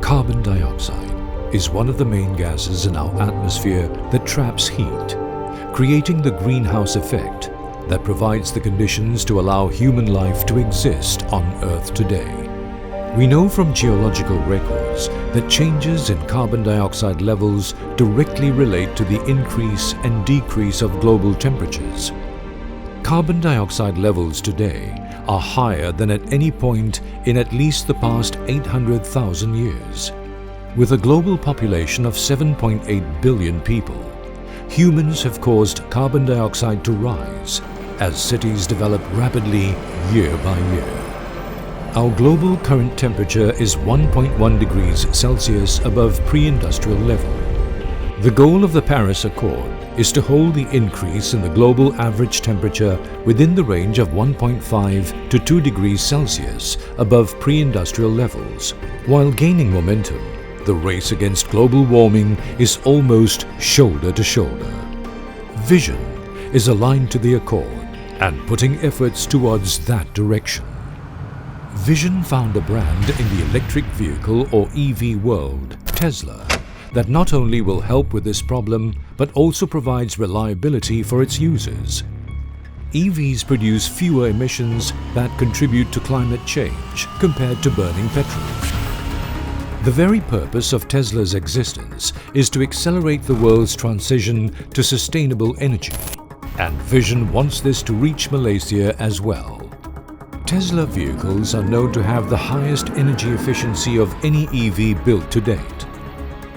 Carbon dioxide is one of the main gases in our atmosphere that traps heat, creating the greenhouse effect that provides the conditions to allow human life to exist on Earth today. We know from geological records that changes in carbon dioxide levels directly relate to the increase and decrease of global temperatures. Carbon dioxide levels today are higher than at any point in at least the past 800,000 years. With a global population of 7.8 billion people, humans have caused carbon dioxide to rise as cities develop rapidly year by year. Our global current temperature is 1.1 degrees Celsius above pre-industrial level. The goal of the Paris Accord is to hold the increase in the global average temperature within the range of 1.5 to 2 degrees Celsius above pre-industrial levels. While gaining momentum, the race against global warming is almost shoulder to shoulder. Vision is aligned to the Accord and putting efforts towards that direction. Vision found a brand in the electric vehicle or EV world, Tesla, that not only will help with this problem but also provides reliability for its users. EVs produce fewer emissions that contribute to climate change compared to burning petrol. The very purpose of Tesla's existence is to accelerate the world's transition to sustainable energy, and Vision wants this to reach Malaysia as well. Tesla vehicles are known to have the highest energy efficiency of any EV built to date.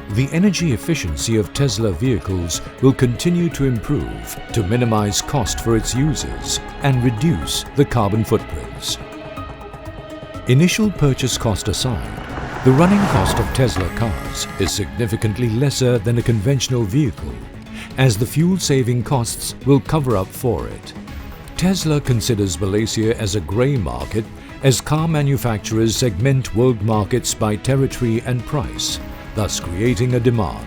The energy efficiency of Tesla vehicles will continue to improve to minimize cost for its users and reduce the carbon footprints. Initial purchase cost aside, the running cost of Tesla cars is significantly lesser than a conventional vehicle, as the fuel-saving costs will cover up for it. Tesla considers Malaysia as a grey market as car manufacturers segment world markets by territory and price, thus creating a demand.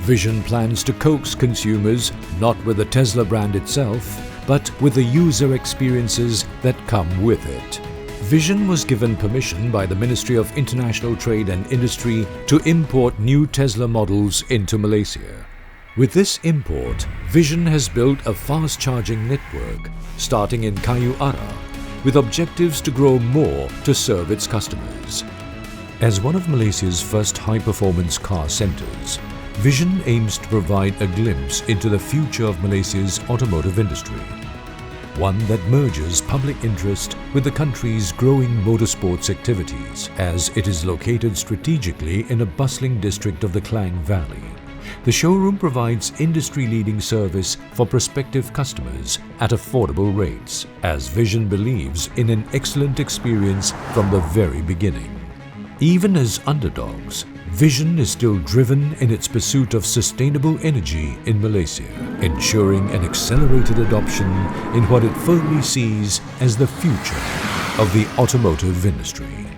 Vision plans to coax consumers not with the Tesla brand itself, but with the user experiences that come with it. Vision was given permission by the Ministry of International Trade and Industry to import new Tesla models into Malaysia. With this import, Vision has built a fast-charging network starting in Kayu Ara, with objectives to grow more to serve its customers. As one of Malaysia's first high-performance car centres, Vision aims to provide a glimpse into the future of Malaysia's automotive industry, one that merges public interest with the country's growing motorsports activities, as it is located strategically in a bustling district of the Klang Valley. The showroom provides industry-leading service for prospective customers at affordable rates, as Vision believes in an excellent experience from the very beginning. Even as underdogs, Vision is still driven in its pursuit of sustainable energy in Malaysia, ensuring an accelerated adoption in what it firmly sees as the future of the automotive industry.